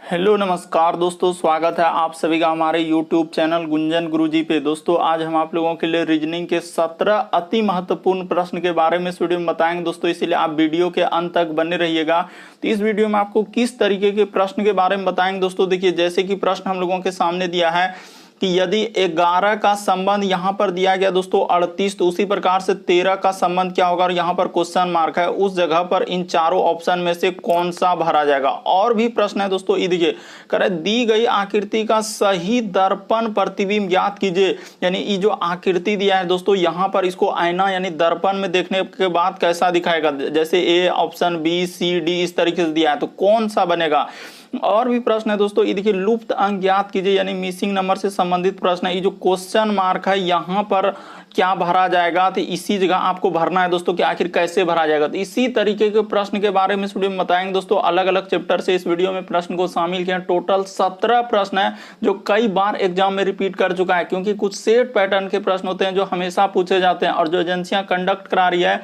Hello नमस्कार दोस्तों, स्वागत है आप सभी का हमारे यूट्यूब चैनल गुंजन गुरुजी पे। दोस्तों आज हम आप लोगों के लिए रीजनिंग के 17 अति महत्वपूर्ण प्रश्न के बारे में इस वीडियो में बताएंगे दोस्तों, इसीलिए आप वीडियो के अंत तक बने रहिएगा। तो इस वीडियो में आपको किस तरीके के प्रश्न के बारे में बताएंगे दोस्तों। देखिए जैसे कि प्रश्न हम लोगों के सामने दिया है कि यदि 11 का संबंध यहाँ पर दिया गया दोस्तों 38, तो उसी प्रकार से 13 का संबंध क्या होगा, और यहाँ पर क्वेश्चन मार्क है, उस जगह पर इन चारों ऑप्शन में से कौन सा भरा जाएगा। और भी प्रश्न है दोस्तों, ये देखिए करे दी गई आकृति का सही दर्पण प्रतिबिंब ज्ञात कीजिए। यानी ये जो आकृति दिया है दोस्तों, यहाँ पर इसको आईना यानी दर्पण में देखने के बाद कैसा दिखाएगा। जैसे A option B C D इस तरीके से दिया है, तो कौन सा बनेगा। और भी प्रश्न है दोस्तों, ये देखिए लुप्त अंक ज्ञात कीजिए, यानी मिसिंग नंबर से संबंधित प्रश्न है। ये जो क्वेश्चन मार्क है यहाँ पर क्या भरा जाएगा, तो इसी जगह आपको भरना है दोस्तों कि आखिर कैसे भरा जाएगा। तो इसी तरीके के प्रश्न के बारे में इस वीडियो में बताएंगे दोस्तों। अलग अलग चैप्टर से इस वीडियो में प्रश्न को शामिल किया। टोटल 17 प्रश्न है जो कई बार एग्जाम में रिपीट कर चुका है, क्योंकि कुछ सेट पैटर्न के प्रश्न होते हैं जो हमेशा पूछे जाते हैं, और जो एजेंसियां कंडक्ट करा रही है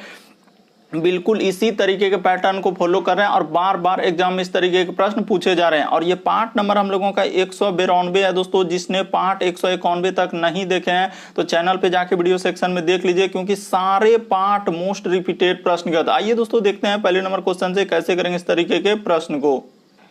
बिल्कुल इसी तरीके के पैटर्न को फॉलो कर रहे हैं, और बार बार एग्जाम में इस तरीके के प्रश्न पूछे जा रहे हैं। और ये पार्ट नंबर हम लोगों का 192 है दोस्तों। जिसने पार्ट 191 तक नहीं देखे हैं तो चैनल पे जाके वीडियो सेक्शन में देख लीजिए, क्योंकि सारे पार्ट मोस्ट रिपीटेड प्रश्न के। आइए दोस्तों देखते हैं पहले नंबर क्वेश्चन से कैसे करेंगे इस तरीके के प्रश्न को।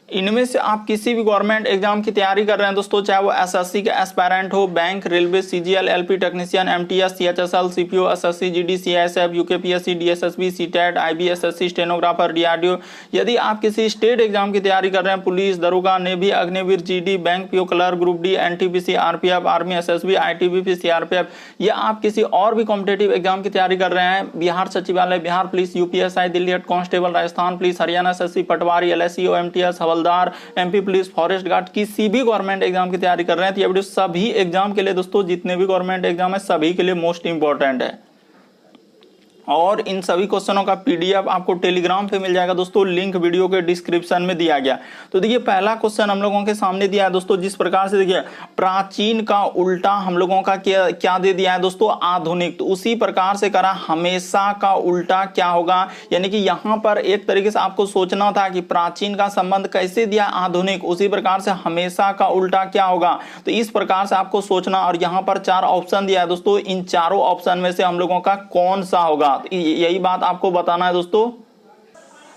इनमें से आप किसी भी गवर्नमेंट एग्जाम की तैयारी कर रहे हैं दोस्तों, चाहे वो एसएससी के एस्पायरेंट हो, bank, railway, CGL, LP technician, MTS, CHSL, CPO, SSC, GD, CISF, UKPSC, DSSB, CTET, IBSSC, stenographer, DRDO. यदि आप किसी स्टेट एग्जाम की तैयारी कर रहे हैं, पुलिस, दरोगा, navy, Agniveer, GD, bank PO clerk, group D, NTPC, RPF, army, SSB, ITBP, CRPF, या आप किसी और भी कॉम्पिटेटिव एग्जाम की तैयारी कर रहे हैं, बिहार सचिवालय, Bihar police, UPSI, Delhi head constable, Rajasthan police, Haryana SSC, पटवारी, एलएससी, ओएमटीएस, हवलदार, एमपी पुलिस, फॉरेस्ट गार्ड, किसी भी गवर्नमेंट एग्जाम की तैयारी कर रहे हैं तो ये वीडियो सभी एग्जाम के लिए दोस्तों, जितने भी गवर्नमेंट एग्जाम है सभी के लिए मोस्ट इंपॉर्टेंट है। और इन सभी क्वेश्चनों का पीडीएफ आपको टेलीग्राम पे मिल जाएगा दोस्तों, लिंक वीडियो के डिस्क्रिप्शन में दिया गया। तो देखिए पहला क्वेश्चन हम लोगों के सामने दिया है दोस्तों, जिस प्रकार से देखिए प्राचीन का उल्टा हम लोगों का क्या दे दिया है दोस्तों, आधुनिक। तो उसी प्रकार से करा हमेशा का उल्टा क्या होगा, यानी कि यहाँ पर एक तरीके से आपको सोचना था कि प्राचीन का संबंध कैसे दिया आधुनिक, उसी प्रकार से हमेशा का उल्टा क्या होगा। तो इस प्रकार से आपको सोचना, और यहाँ पर 4 ऑप्शन दिया है दोस्तों, इन चारों ऑप्शन में से हम लोगों का कौन सा होगा, यही बात आपको बताना है दोस्तों।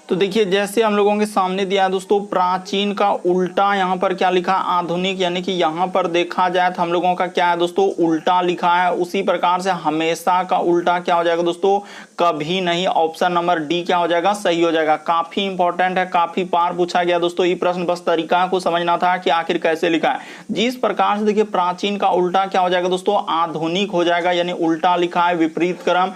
तो देखिए जैसे हम लोगों के सामने दिया है दोस्तों, प्राचीन का उल्टा यहाँ पर क्या लिखा है, आधुनिक। यानी कि यहाँ पर देखा जाए तो हम लोगों का क्या है दोस्तों, उल्टा लिखा है। उसी प्रकार से हमेशा का उल्टा क्या हो जाएगा दोस्तों, कभी नहीं। ऑप्शन नंबर डी क्या हो जाएगा, सही हो जाएगा। काफी इंपॉर्टेंट है, काफी बार पूछा गया दोस्तों ये प्रश्न, बस तरीका को समझना था कि आखिर कैसे लिखा है। जिस प्रकार से देखिए प्राचीन का उल्टा क्या हो जाएगा दोस्तों, आधुनिक हो जाएगा, यानी उल्टा लिखा है, विपरीत क्रम,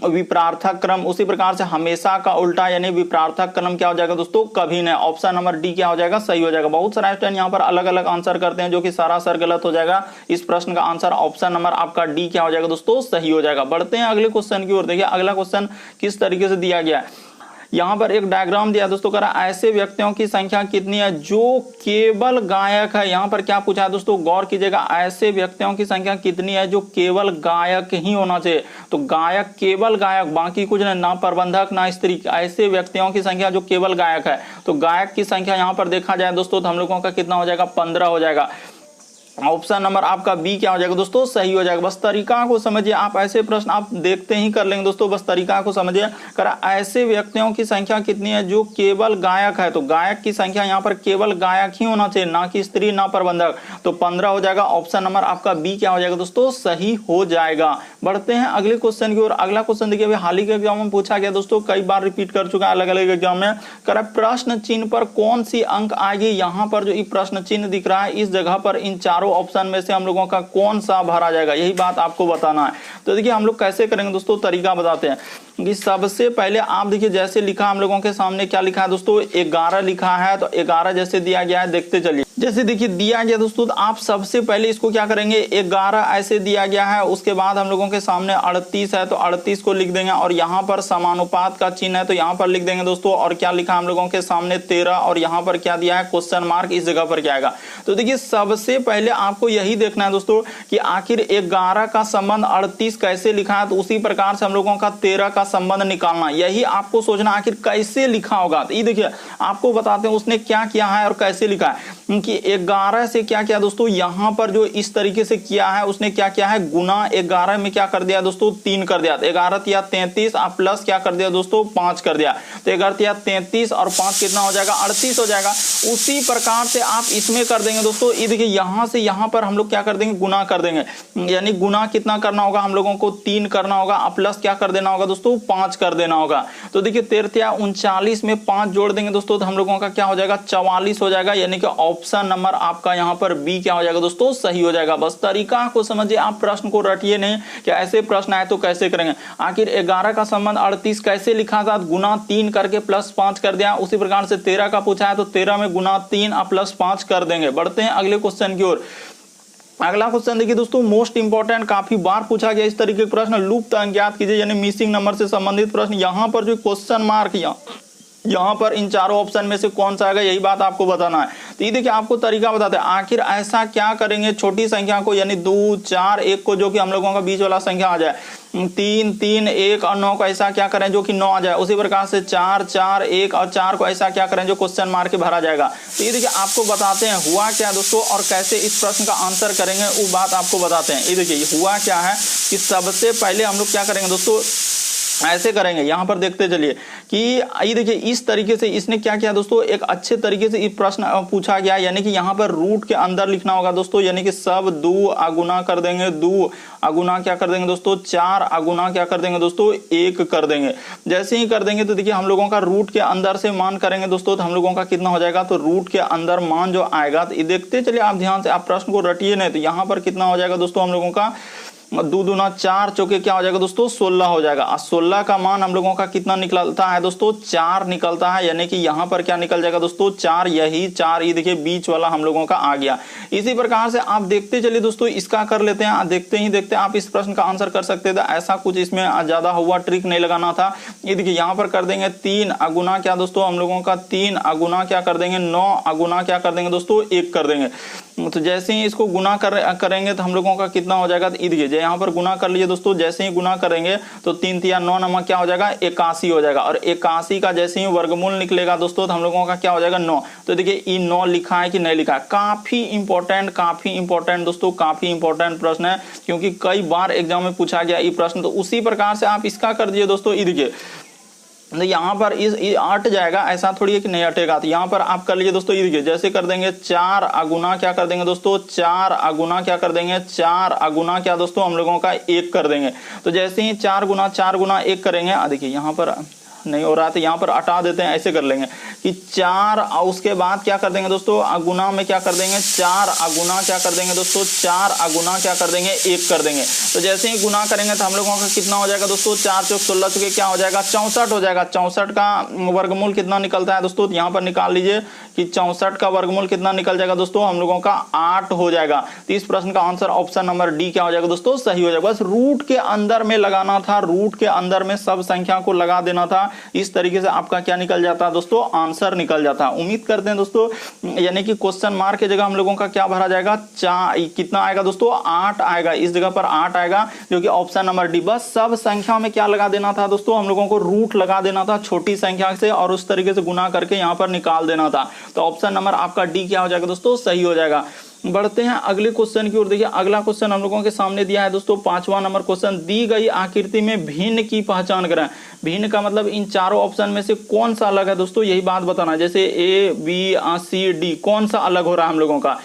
विपरार्थक क्रम। उसी प्रकार से हमेशा का उल्टा यानी विपरार्थक क्रम क्या हो जाएगा दोस्तों, कभी नहीं। ऑप्शन नंबर डी क्या हो जाएगा, सही हो जाएगा। बहुत सारे स्टूडेंट यहाँ पर अलग अलग आंसर करते हैं, जो कि सरासर गलत हो जाएगा। इस प्रश्न का आंसर ऑप्शन नंबर आपका डी क्या हो जाएगा दोस्तों, सही हो जाएगा। बढ़ते हैं अगले क्वेश्चन की ओर। देखिए अगला क्वेश्चन किस तरीके से दिया गया है। यहाँ पर एक डायग्राम दिया दोस्तों, करा ऐसे व्यक्तियों की संख्या कितनी है जो केवल गायक है। यहाँ पर क्या पूछा है दोस्तों, गौर कीजिएगा, ऐसे व्यक्तियों की संख्या कितनी है जो केवल गायक ही होना चाहिए। तो गायक, केवल गायक, बाकी कुछ नहीं, ना प्रबंधक ना स्त्री, ऐसे व्यक्तियों की संख्या जो केवल गायक है। तो गायक की संख्या यहाँ पर देखा जाए दोस्तों, तो हम लोगों का कितना हो जाएगा, 15 हो जाएगा। ऑप्शन नंबर आपका बी क्या हो जाएगा दोस्तों, सही हो जाएगा। बस तरीका को समझिए, आप ऐसे प्रश्न आप देखते ही कर लेंगे दोस्तों, बस तरीका को समझिए। करा ऐसे व्यक्तियों की संख्या कितनी है जो केवल गायक है। तो गायक की संख्या यहाँ पर केवल गायक ही होना चाहिए, ना कि स्त्री ना प्रबंधक। तो 15 हो जाएगा। ऑप्शन नंबर आपका बी क्या हो जाएगा दोस्तों, सही हो जाएगा। बढ़ते हैं अगले क्वेश्चन की ओर। अगला क्वेश्चन देखिए, अभी हाल ही के एग्जाम में पूछा गया दोस्तों, कई बार रिपीट कर चुका है अलग अलग एग्जाम में। करा प्रश्न चिन्ह पर कौन सी अंक आएगी। यहाँ पर जो ये प्रश्न चिन्ह दिख रहा है, इस जगह पर इन चारों ऑप्शन में से हम लोगों का कौन सा भरा जाएगा, यही बात आपको बताना है। तो देखिए हम लोग कैसे करेंगे दोस्तों, तरीका बताते हैं कि सबसे पहले आप देखिए जैसे लिखा हम लोगों के सामने क्या लिखा है दोस्तों, 11 लिखा है। तो 11 जैसे दिया गया है, देखते चलिए। जैसे देखिए दिया गया दोस्तों, तो आप सबसे पहले इसको क्या करेंगे, 11 ऐसे दिया गया है, उसके बाद हम लोगों के सामने 38 है तो 38 को लिख देंगे, और यहाँ पर समानुपात का चिन्ह है तो यहाँ पर लिख देंगे दोस्तों। और क्या लिखा हम लोगों के सामने 13, और यहाँ पर क्या दिया है क्वेश्चन मार्क, इस जगह पर क्या आएगा। तो देखिए सबसे पहले आपको यही देखना है दोस्तों कि आखिर 11 का संबंध 38 कैसे लिखा है, तो उसी प्रकार से हम लोगों का 13 का संबंध निकालना, यही आपको सोचना आखिर कैसे लिखा होगा। तो ये देखिए आपको बताते हैं उसने क्या किया है और कैसे लिखा है कि 11 से क्या किया दोस्तों, यहां पर जो इस तरीके से किया है उसने क्या किया है, गुना 11 में क्या कर दिया दोस्तों 3 कर दिया। 11 या 33 आप प्लस क्या कर दिया दोस्तों 5 कर दिया। तो 11 या 33 और 5 कितना हो जाएगा 38 हो जाएगा। उसी प्रकार से आप इसमें कर देंगे दोस्तों, ये देखिए यहां से यहां पर हम लोग क्या कर देंगे गुना कर देंगे, यानी गुना कितना करना होगा हम लोगों को 3 करना होगा, और प्लस क्या कर देना होगा दोस्तों 5 कर देना होगा। तो देखिए 13 39 में 5 जोड़ देंगे दोस्तों तो हम लोगों का क्या हो जाएगा 44 हो जाएगा, यानी कि ऑप्शन नंबर आपका यहाँ पर बी क्या हो जाएगा दोस्तों सही हो जाएगा। बस तरीका को समझिए, आप प्रश्न को रटिए नहीं कि ऐसे प्रश्न आए तो कैसे करेंगे। आखिर 11 का संबंध 38 कैसे लिखा था, गुना 3 करके प्लस 5 कर दिया। उसी प्रकार से 13 का पूछा है तो 13 में गुना 3 और प्लस 5 कर देंगे। बढ़ते हैं अगले क्वेश्चन की ओर। अगला क्वेश्चन देखिए दोस्तों, मोस्ट इंपॉर्टेंट, काफी बार पूछा गया इस तरीके के प्रश्न, लुप्त अंक ज्ञात कीजिए, यानी मिसिंग नंबर से संबंधित प्रश्न। यहाँ पर जो क्वेश्चन मार्क यहाँ पर इन चारों ऑप्शन में से कौन सा आएगा यही बात आपको बताना है। तो ये देखिए आपको तरीका बताते हैं, आखिर ऐसा क्या करेंगे छोटी संख्या को, यानी 2 4 1 को जो कि हम लोगों का बीच वाला संख्या आ जाए, 3 3 1 और 9 को ऐसा क्या करें जो कि 9 आ जाए। उसी प्रकार से 4 4 1 और 4 को ऐसा क्या करें जो क्वेश्चन मार्क के भरा जाएगा। तो ये देखिए आपको बताते हैं हुआ क्या दोस्तों, और कैसे इस प्रश्न का आंसर करेंगे वो बात आपको बताते हैं। ये देखिए हुआ क्या है कि सबसे पहले हम लोग क्या करेंगे दोस्तों, ऐसे करेंगे। यहां पर देखते चलिए कि ये देखिए इस तरीके से इसने क्या किया दोस्तों, एक अच्छे तरीके से ये प्रश्न पूछा गया, यानी कि यहां पर रूट के अंदर लिखना होगा दोस्तों, यानी कि सब 2 अगुना कर देंगे, 2 अगुना क्या कर देंगे दोस्तों 4 अगुना क्या कर देंगे दोस्तों 1 कर देंगे। जैसे ही कर देंगे तो देखिए हम लोगों का रूट के अंदर से मान करेंगे दोस्तों तो हम लोगों का कितना हो जाएगा, तो रूट के अंदर मान जो आएगा, तो देखते चलिए आप ध्यान से, आप प्रश्न को रटिए नहीं। तो यहां पर कितना हो जाएगा दोस्तों हम लोगों का 2 दूना 4 चौके क्या हो जाएगा दोस्तों 16 हो जाएगा। और 16 का मान हम लोगों का कितना निकलता है दोस्तों 4 निकलता है, यानी कि यहाँ पर क्या निकल जाएगा दोस्तों 4, यही 4 ये देखिए बीच वाला हम लोगों का आ गया। इसी प्रकार से आप देखते चलिए दोस्तों, इसका कर लेते हैं, देखते ही देखते आप इस प्रश्न का आंसर कर सकते थे। ऐसा कुछ इसमें ज्यादा हुआ, ट्रिक नहीं लगाना था। ये देखिए यहाँ पर कर देंगे 3 अगुना क्या दोस्तों हम लोगों का 3 अगुना क्या कर देंगे 9 अगुना क्या कर देंगे दोस्तों 1 कर देंगे। तो जैसे ही इसको गुना करेंगे तो हम लोगों का कितना हो जाएगा, तो देखिए यहाँ पर गुना कर लीजिए दोस्तों, जैसे ही गुना करेंगे तो 3 3 9 नमक क्या हो जाएगा 81 हो जाएगा। और 81 का जैसे ही वर्गमूल निकलेगा दोस्तों तो हम लोगों का क्या हो जाएगा 9। तो देखिए ये 9 लिखा है कि नहीं लिखा है, काफी इंपॉर्टेंट दोस्तों, काफी इंपॉर्टेंट प्रश्न है, क्योंकि कई बार एग्जाम में पूछा गया ये प्रश्न। तो उसी प्रकार से आप इसका कर दीजिए दोस्तों। ये देखिए तो यहाँ पर इस अट जाएगा, ऐसा थोड़ी है कि नहीं अटेगा। तो यहाँ पर आप कर लीजिए दोस्तों, ये देखिए जैसे कर देंगे 4 अगुना क्या कर देंगे दोस्तों 4 अगुना क्या कर देंगे 4 अगुना क्या दोस्तों हम लोगों का 1 कर देंगे। तो जैसे ही 4 गुना 1 करेंगे, देखिए यहाँ पर नहीं हो रहा है तो यहाँ पर हटा देते हैं, ऐसे कर लेंगे कि 4 और उसके बाद क्या कर देंगे दोस्तों अगुना में क्या कर देंगे 4 अगुना क्या कर देंगे दोस्तों 4 अगुना क्या कर देंगे 1 कर देंगे। तो जैसे ही गुना करेंगे तो हम लोगों का कितना हो जाएगा दोस्तों 4 चौक 16 चुके क्या हो जाएगा 64 हो जाएगा। 64 का वर्गमूल कितना निकलता है दोस्तों, यहाँ पर निकाल लीजिए कि 64 का वर्गमूल कितना निकल जाएगा दोस्तों हम लोगों का 8 हो जाएगा। तो इस प्रश्न का आंसर ऑप्शन नंबर डी क्या हो जाएगा दोस्तों सही हो जाएगा। बस रूट के अंदर में लगाना था, रूट के अंदर में सब संख्या को लगा देना था, इस तरीके से आपका क्या निकल जाता है दोस्तों आंसर निकल जाता है। उम्मीद करते हैं दोस्तों, यानी कि क्वेश्चन मार्क की जगह हम लोगों का क्या भरा जाएगा कितना आएगा दोस्तों 8 आएगा, इस जगह पर 8 आएगा जो कि ऑप्शन नंबर डी। बस सब संख्या में क्या लगा देना था दोस्तों हम लोगों को रूट लगा देना था छोटी संख्या से और उस तरीके से गुना करके यहाँ पर निकाल देना था। तो ऑप्शन नंबर आपका डी क्या हो जाएगा दोस्तों सही हो जाएगा। बढ़ते हैं अगले क्वेश्चन की ओर। देखिए अगला क्वेश्चन हम लोगों के सामने दिया है दोस्तों 5वां नंबर क्वेश्चन, दी गई आकृति में भिन्न की पहचान करें। भिन्न का मतलब इन चारों ऑप्शन में से कौन सा अलग है दोस्तों यही बात बताना। जैसे ए बी सी डी कौन सा अलग हो रहा है हम लोगों का।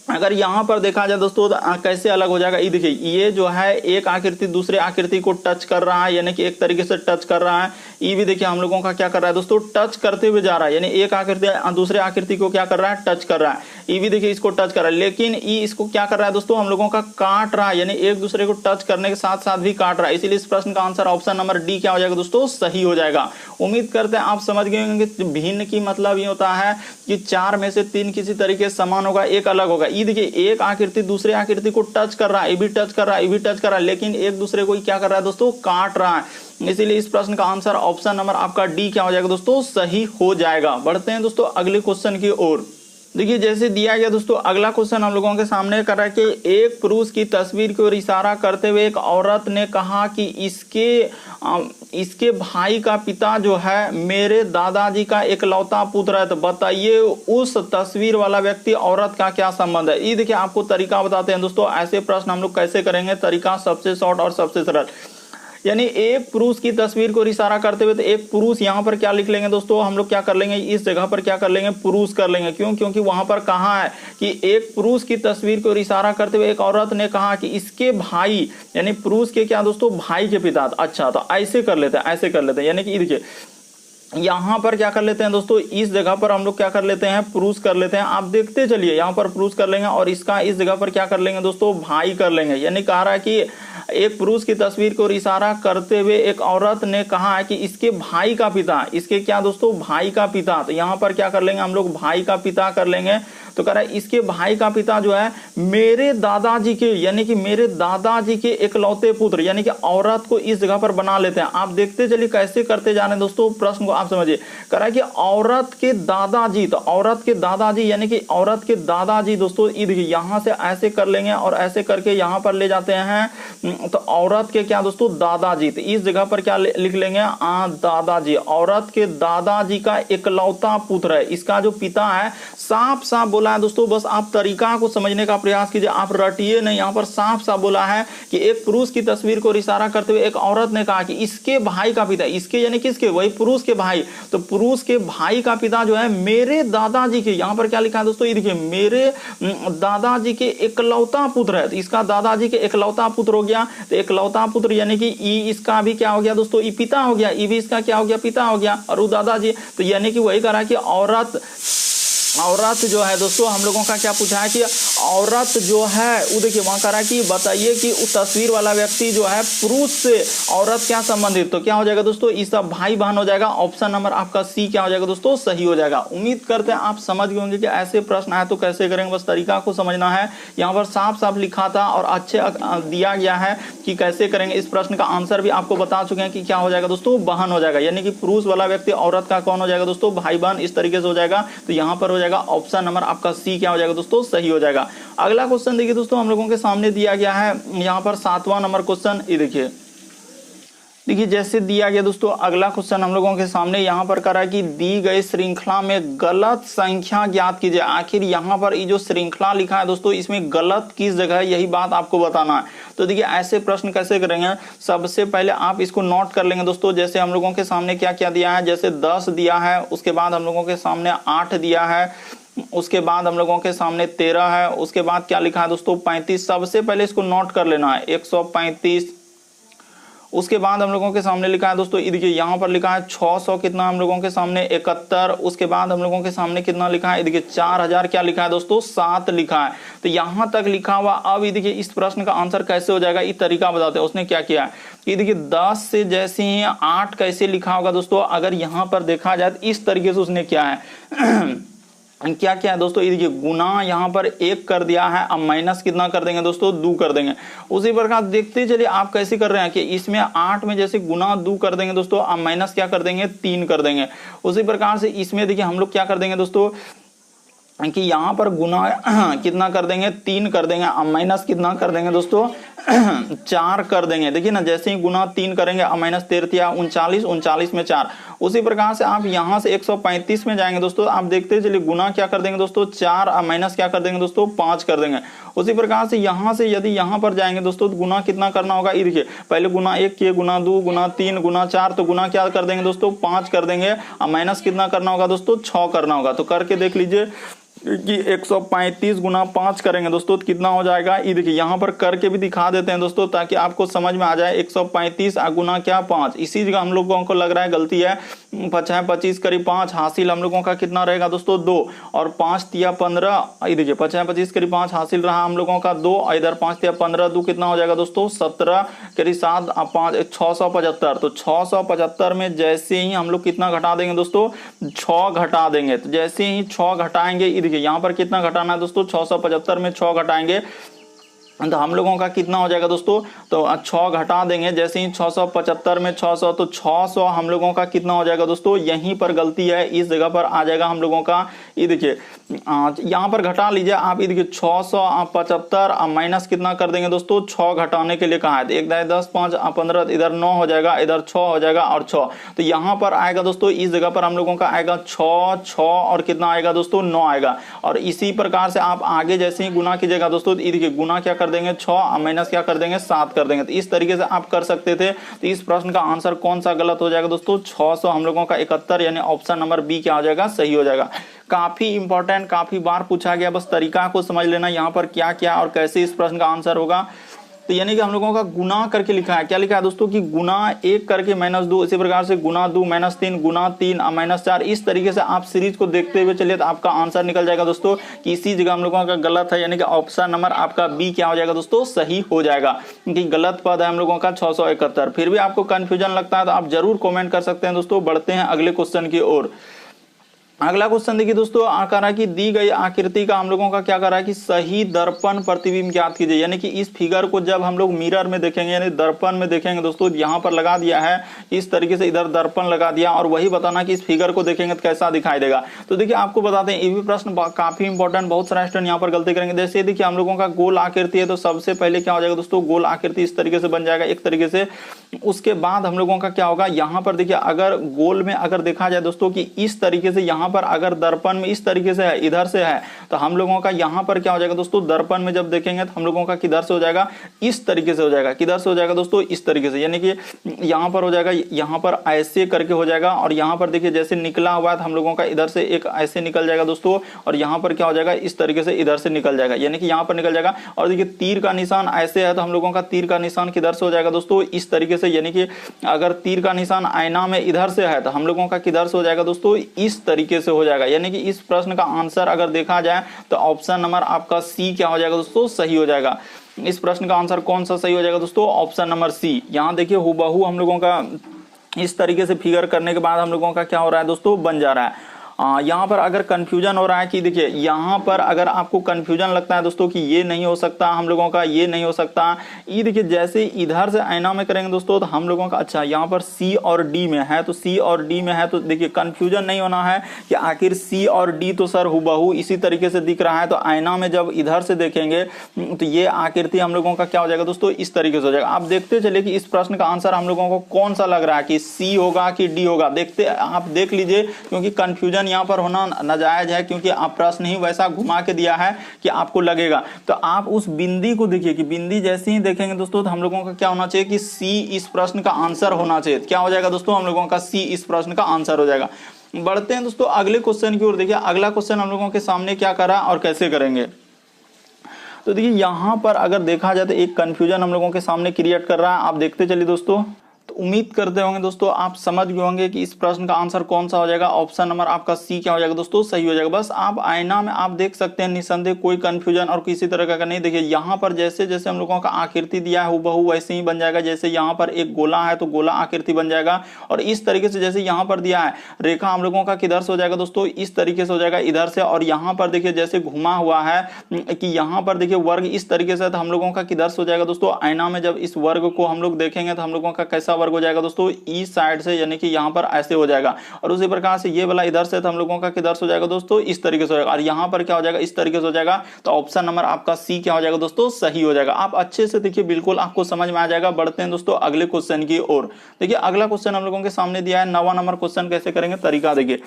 अगर यहाँ पर देखा जाए दोस्तों तो कैसे अलग हो जाएगा, ये देखिए ये जो है एक आकृति दूसरे आकृति को टच कर रहा है, यानी कि एक तरीके से टच कर रहा है। ई भी देखिए हम लोगों का क्या कर रहा है दोस्तों, टच करते हुए जा रहा है, यानी एक आकृति दूसरे आकृति को क्या कर रहा है, टच कर रहा है। ई भी देखिए इसको टच कर रहा है, लेकिन ई इसको क्या कर रहा है दोस्तों, हम लोगों का काट रहा है, यानी एक दूसरे को टच करने के साथ साथ भी काट रहा है। इसीलिए इस प्रश्न का आंसर ऑप्शन नंबर डी क्या हो जाएगा दोस्तों, सही हो जाएगा। उम्मीद करते हैं आप समझ गए होंगे कि भिन्न की मतलब ये होता है कि 4 में से 3 किसी तरीके से समान होगा, एक अलग होगा। ये देखिए एक आकृति दूसरे आकृति को टच कर रहा है, ये भी टच कर रहा है, ये भी टच कर रहा है, लेकिन एक दूसरे को क्या कर रहा है दोस्तों, काट रहा है। इसीलिए इस प्रश्न का आंसर ऑप्शन नंबर आपका डी क्या हो जाएगा दोस्तों, सही हो जाएगा। बढ़ते हैं दोस्तों अगले क्वेश्चन की ओर। देखिए जैसे दिया गया दोस्तों, अगला क्वेश्चन हम लोगों के सामने कर रहा है कि एक पुरुष की तस्वीर की ओर इशारा करते हुए एक औरत ने कहा कि इसके भाई का पिता जो है मेरे दादाजी का इकलौता पुत्र है। तो बताइए उस तस्वीर वाला व्यक्ति औरत का क्या संबंध है। ये देखिए आपको तरीका बताते हैं दोस्तों, ऐसे प्रश्न हम लोग कैसे करेंगे। तरीका सबसे शॉर्ट और सबसे सरल, यानी एक पुरुष की तस्वीर को इशारा करते हुए तो एक पुरुष यहाँ पर क्या लिख लेंगे दोस्तों, हम लोग क्या कर लेंगे, इस जगह पर क्या कर लेंगे, पुरुष कर लेंगे। क्यों, क्योंकि वहां पर कहा है कि एक पुरुष की तस्वीर को इशारा करते हुए एक औरत ने कहा कि इसके भाई, यानी पुरुष के क्या दोस्तों, भाई के पिता। अच्छा तो ऐसे कर लेते हैं, ऐसे कर लेते हैं, यानी कि देखिए यहाँ पर क्या कर लेते हैं दोस्तों, इस जगह पर हम लोग क्या कर लेते हैं, पुरुष कर लेते हैं। आप देखते चलिए, यहाँ पर पुरुष कर लेंगे और इसका इस जगह पर क्या कर लेंगे दोस्तों, भाई कर लेंगे। यानी कह रहा है कि एक पुरुष की तस्वीर को इशारा करते हुए एक औरत ने कहा है कि इसके भाई का पिता, इसके क्या दोस्तों, भाई का पिता। तो यहाँ पर क्या कर लेंगे हम लोग, भाई का पिता कर लेंगे। तो कह रहा है इसके भाई का पिता जो है मेरे दादाजी के, यानी कि मेरे दादाजी के इकलौते पुत्र, यानी कि औरत को इस जगह पर बना लेते हैं। आप देखते चलिए कैसे करते जा रहे हैं दोस्तों, प्रश्न को आप समझिए। कह रहा है कि औरत के दादाजी, तो औरत के दादाजी यानी कि औरत के दादाजी दोस्तों, देखिए यहां से ऐसे कर लेंगे और ऐसे करके यहां पर ले जाते हैं। तो औरत के क्या दोस्तों, दादाजी, तो इस जगह पर क्या लिख लेंगे, दादाजी। औरत के दादाजी का इकलौता पुत्र है, इसका जो पिता है साफ साफ बोला है दोस्तों। बस आप तरीका को समझने का प्रयास कीजिए, आप रटिए नहीं। यहाँ पर साफ साफ बोला है कि एक पुरुष की तस्वीर को इशारा करते हुए एक औरत ने कहा कि इसके भाई का पिता, इसके यानी किसके, वही पुरुष के भाई। तो पुरुष के भाई का पिता जो है मेरे दादाजी के, यहाँ पर क्या लिखा है दोस्तों, ये देखिए मेरे दादाजी के इकलौता पुत्र है। तो इसका दादाजी के इकलौता पुत्र हो गया। तो इकलौता पुत्र यानी कि ई इसका भी क्या हो गया दोस्तों, ई पिता हो गया, ई भी इसका क्या हो गया, पिता हो गया, और वो दादाजी। तो यानी कि वही कह रहा है कि औरत जो है दोस्तों, हम लोगों का क्या पूछा है कि औरत जो है वो देखिए वहां कह रहा है कि बताइए कि उस तस्वीर वाला व्यक्ति जो है पुरुष से औरत क्या संबंधित। तो क्या हो जाएगा दोस्तों, ये सब भाई बहन हो जाएगा। ऑप्शन नंबर आपका सी क्या हो जाएगा दोस्तों, सही हो जाएगा। उम्मीद करते हैं आप समझ गए होंगे कि ऐसे प्रश्न आए तो कैसे करेंगे, बस तरीका को समझना है। यहाँ पर साफ साफ लिखा था और अच्छे दिया गया है कि कैसे करेंगे। इस प्रश्न का आंसर भी आपको बता चुके हैं कि क्या हो जाएगा दोस्तों, बहन हो जाएगा, यानी कि पुरुष वाला व्यक्ति औरत का कौन हो जाएगा दोस्तों, भाई बहन, इस तरीके से हो जाएगा। तो यहाँ पर हो जाएगा ऑप्शन नंबर आपका सी क्या हो जाएगा दोस्तों, सही हो जाएगा। अगला क्वेश्चन देखिए दोस्तों, हम लोगों के सामने दिया गया है यहाँ पर 7वां नंबर क्वेश्चन। ये देखिए जैसे दिया गया दोस्तों, अगला क्वेश्चन हम लोगों के सामने यहाँ पर करा कि दी गई श्रृंखला में गलत संख्या ज्ञात कीजिए। आखिर यहाँ पर ये जो श्रृंखला लिखा है दोस्तों, इसमें गलत किस जगह है, यही बात आपको बताना है। तो देखिए ऐसे प्रश्न कैसे करेंगे, सबसे पहले आप इसको नोट कर लेंगे दोस्तों। जैसे हम लोगों के सामने क्या क्या दिया है, जैसे 10 दिया है, उसके बाद हम लोगों के सामने 8 दिया है, उसके बाद हम लोगों के सामने 13 है, उसके बाद क्या लिखा है दोस्तों 35। सबसे पहले इसको नोट कर लेना है 135। उसके बाद हम लोगों के सामने लिखा है दोस्तों, देखिए यहाँ पर लिखा है 600 कितना हम लोगों के सामने 71। उसके बाद हम लोगों के सामने कितना लिखा है, देखिए 4000 क्या लिखा है दोस्तों 7 लिखा है। तो यहाँ तक लिखा हुआ। अब ये देखिए इस प्रश्न का आंसर कैसे हो जाएगा, ये तरीका बताते हैं। उसने क्या किया है, ये देखिए 10 से जैसे ही 8 कैसे लिखा होगा दोस्तों, अगर यहाँ पर देखा जाए तो इस तरीके से उसने क्या है क्या क्या है दोस्तों, ये देखिए गुना यहाँ पर 1 कर दिया है, अब माइनस कितना कर देंगे दोस्तों 2 कर देंगे। उसी प्रकार देखते चलिए आप कैसे कर रहे हैं कि इसमें 8 में जैसे गुना 2 कर देंगे दोस्तों, अब माइनस क्या कर देंगे 3 कर देंगे। उसी प्रकार से इसमें देखिए हम लोग क्या कर देंगे दोस्तों कि यहाँ पर गुना कितना कर देंगे 3 कर देंगे, अब माइनस कितना कर देंगे दोस्तों 4 कर देंगे। देखिए ना जैसे ही गुना 3 करेंगे, अब माइनस 13 39, 39 में 4। उसी प्रकार से आप यहाँ से 135 में जाएंगे दोस्तों, आप देखते चलिए गुना क्या कर देंगे दोस्तों 4, अब माइनस क्या कर देंगे दोस्तों 5 कर देंगे। उसी प्रकार से यहाँ से यदि यहाँ पर जाएंगे दोस्तों तो गुना कितना करना होगा, ये देखिए पहले गुना 1 किए, गुना 2, गुना 3, गुना 4, तो गुना क्या कर देंगे दोस्तों 5 कर देंगे। अब माइनस कितना करना होगा दोस्तों 6 करना होगा। तो करके देख लीजिए कि 135 गुना 5 करेंगे दोस्तों तो कितना हो जाएगा, ये देखिए यहाँ पर करके भी दिखा देते हैं दोस्तों ताकि आपको समझ में आ जाए। 135 गुना क्या 5, इसी जगह हम लोगों को लग रहा है गलती है। 5×25 करीब 5, हासिल हम लोगों का कितना रहेगा दोस्तों 2, और 5×3 = 15, ये देखिए 5×25 करीब 5 हासिल रहा हम लोगों का 2, और इधर 5×3 = 2 कितना हो जाएगा दोस्तों 17, करीब 7 5 675। तो 675 में जैसे ही हम लोग कितना घटा देंगे दोस्तों 6 घटा देंगे, तो जैसे ही 6 घटाएंगे, ये देखिए यहाँ पर कितना घटाना है दोस्तों 675 में 6 घटाएंगे तो हम लोगों का कितना हो जाएगा दोस्तों, तो 6 घटा देंगे, जैसे ही 675 में 600, तो 600 हम लोगों का कितना हो जाएगा दोस्तों, यहीं पर गलती है, इस जगह पर आ जाएगा हम लोगों का। ये देखिए यहाँ पर घटा लीजिए आप, ये देखिए 675 माइनस कितना कर देंगे दोस्तों 6 घटाने के लिए कहा है, 1 10 5 15, इधर 9 हो जाएगा, इधर 6 हो जाएगा और 6, तो यहाँ पर आएगा दोस्तों, इस जगह पर हम लोगों का आएगा 6 और कितना आएगा दोस्तों 9 आएगा। और इसी प्रकार से आप आगे जैसे ही गुना कीजिएगा दोस्तों, ये देखिए गुना क्या कर देंगे 6 माइनस क्या कर देंगे 7 कर देंगे, तो इस तरीके से आप कर सकते थे। तो इस प्रश्न का आंसर कौन सा गलत हो जाएगा दोस्तों 600 हम लोगों का 71, यानी ऑप्शन नंबर बी क्या हो जाएगा, सही हो जाएगा। काफी इंपॉर्टेंट, काफी बार पूछा गया, बस तरीका को समझ लेना यहाँ पर क्या क्या और कैसे इस प्रश्न का आंसर होगा। तो यानी कि हम लोगों का गुना करके लिखा है, क्या लिखा है दोस्तों कि गुना 1 करके -2, इसी प्रकार से गुना 2 -3, गुना 3 -4, इस तरीके से आप सीरीज को देखते हुए चलिए तो आपका आंसर निकल जाएगा दोस्तों कि इसी जगह हम लोगों का गलत है, यानी कि ऑप्शन नंबर आपका बी क्या हो जाएगा दोस्तों, सही हो जाएगा, क्योंकि गलत पद है हम लोगों का 671। फिर भी आपको कंफ्यूजन लगता है तो आप जरूर कॉमेंट कर सकते हैं दोस्तों। बढ़ते हैं अगले क्वेश्चन की ओर। अगला क्वेश्चन देखिए दोस्तों, कह रहा है कि दी गई आकृति का हम लोगों का क्या कर रहा है कि सही दर्पण प्रतिबिंब ज्ञात कीजिए, यानी कि इस फिगर को जब हम लोग मिरर में देखेंगे यानी दर्पण में देखेंगे दोस्तों, यहाँ पर लगा दिया है इस तरीके से, इधर दर्पण लगा दिया और वही बताना कि इस फिगर को देखेंगे तो कैसा दिखाई देगा। तो देखिए आपको बताते हैं, ये भी प्रश्न काफी इंपॉर्टेंट, बहुत सारे स्टूडेंट यहाँ पर गलती करेंगे। जैसे देखिए हम लोगों का गोल आकृति है, तो सबसे पहले क्या हो जाएगा दोस्तों, गोल आकृति इस तरीके से बन जाएगा एक तरीके से। उसके बाद हम लोगों का क्या होगा, यहाँ पर देखिए अगर गोल में अगर देखा जाए दोस्तों कि इस तरीके से, यहाँ पर अगर दर्पण में इस तरीके से है, इधर से है, तो हम लोगों का यहाँ पर क्या हो जाएगा दोस्तों, दर्पण में जब देखेंगे तो हम लोगों का किधर से हो जाएगा, इस तरीके से हो जाएगा, किधर से हो जाएगा दोस्तों, इस तरीके से, यानी कि यहाँ पर हो जाएगा, यहाँ पर ऐसे करके हो जाएगा, और यहाँ पर देखिए जैसे निकला हुआ है तो हम लोगों का इधर से एक ऐसे निकल जाएगा दोस्तों, और यहाँ पर क्या हो जाएगा, इस तरीके से इधर से निकल जाएगा, यानी कि यहाँ पर निकल जाएगा। और देखिए तीर का निशान ऐसे है तो हम लोगों का तीर का निशान किधर से हो जाएगा दोस्तों, इस तरीके से, यानी कि अगर तीर का निशान आईना में इधर से है तो हम लोगों का किधर से हो जाएगा दोस्तों, इस तरीके से हो जाएगा। यानी कि इस प्रश्न का आंसर अगर देखा जाए तो ऑप्शन नंबर आपका सी क्या हो जाएगा दोस्तों, सही हो जाएगा। इस प्रश्न का आंसर कौन सा सही हो जाएगा दोस्तों, ऑप्शन नंबर सी। यहां देखिए हुबहू हम लोगों का इस तरीके से फिगर करने के बाद हम लोगों का क्या हो रहा है दोस्तों, बन जा रहा है। यहाँ पर अगर कंफ्यूजन हो रहा है कि देखिए यहाँ पर अगर आपको कंफ्यूजन लगता है दोस्तों कि ये नहीं हो सकता हम लोगों का, ये नहीं हो सकता, ये देखिए जैसे इधर से आईना में करेंगे दोस्तों तो हम लोगों का, अच्छा यहाँ पर सी और डी में है, तो सी और डी में है तो देखिए कंफ्यूजन नहीं होना है कि आखिर सी और डी तो सर हुबहू इसी तरीके से दिख रहा है, तो आईना में जब इधर से देखेंगे तो ये आकृति हम लोगों का क्या हो जाएगा दोस्तों, इस तरीके से हो जाएगा। आप देखते चलिए कि इस प्रश्न का आंसर हम लोगों को कौन सा लग रहा है कि सी होगा कि डी होगा, देखते आप देख लीजिए, क्योंकि कंफ्यूजन यहाँ पर होना नाजायज है, क्योंकि आप प्रश्न ही वैसा घुमा के दिया है कि आपको लगेगा। तो आप उस बिंदी को देखिए कि बिंदी जैसे ही देखेंगे दोस्तों तो हम लोगों का क्या होना चाहिए कि सी इस प्रश्न का आंसर होना चाहिए। क्या हो जाएगा दोस्तों, हम लोगों का सी इस प्रश्न का आंसर हो जाएगा। बढ़ते हैं दोस्तों अगले क्वेश्चन की ओर। देखिए अगला क्वेश्चन हम लोगों के सामने क्या करा और कैसे करेंगे। तो देखिए यहां पर अगर देखा जाए तो एक कंफ्यूजन हम लोगों के सामने क्रिएट कर रहा है, आप देखते चलिए दोस्तों। तो उम्मीद करते होंगे दोस्तों आप समझ गए होंगे कि इस प्रश्न का आंसर कौन सा हो जाएगा, ऑप्शन नंबर आपका सी क्या हो जाएगा दोस्तों, सही हो जाएगा। बस आप आईना में आप देख सकते हैं, निसंदेह कोई कंफ्यूजन और किसी तरह का नहीं। देखिए यहाँ पर जैसे जैसे हम लोगों का आकृति दिया है हुबहू वैसे ही बन जाएगा। जैसे यहाँ पर एक गोला है तो गोला आकृति बन जाएगा, और इस तरीके से जैसे यहाँ पर दिया है रेखा हम लोगों का किधर से हो जाएगा दोस्तों, इस तरीके से हो जाएगा इधर से। और यहाँ पर देखिए जैसे घुमा हुआ है कि यहाँ पर देखिए वर्ग इस तरीके से, तो हम लोगों का किधर से हो जाएगा दोस्तों, आईना में जब इस वर्ग को हम लोग देखेंगे तो हम लोगों का कैसा वर्ग हो जाएगा दोस्तों, इस साइड से, यानी कि यहाँ पर ऐसे हो जाएगा। और उसी प्रकार से ये वाला इधर से तो हम लोगों का किधर से हो जाएगा दोस्तों, इस तरीके से हो जाएगा। और यहाँ पर क्या हो जाएगा, इस तरीके से हो जाएगा। तो ऑप्शन नंबर आपका सी क्या हो जाएगा दोस्तों, सही हो जाएगा। आप अच्छे से देखिए, बिल्कुल आपको समझ में आ जाएगा। बढ़ते हैं दोस्तों अगले क्वेश्चन की ओर। देखिए अगला क्वेश्चन हम लोगों के सामने दिया है 9वां नंबर क्वेश्चन। कैसे करेंगे, तरीका देखिए।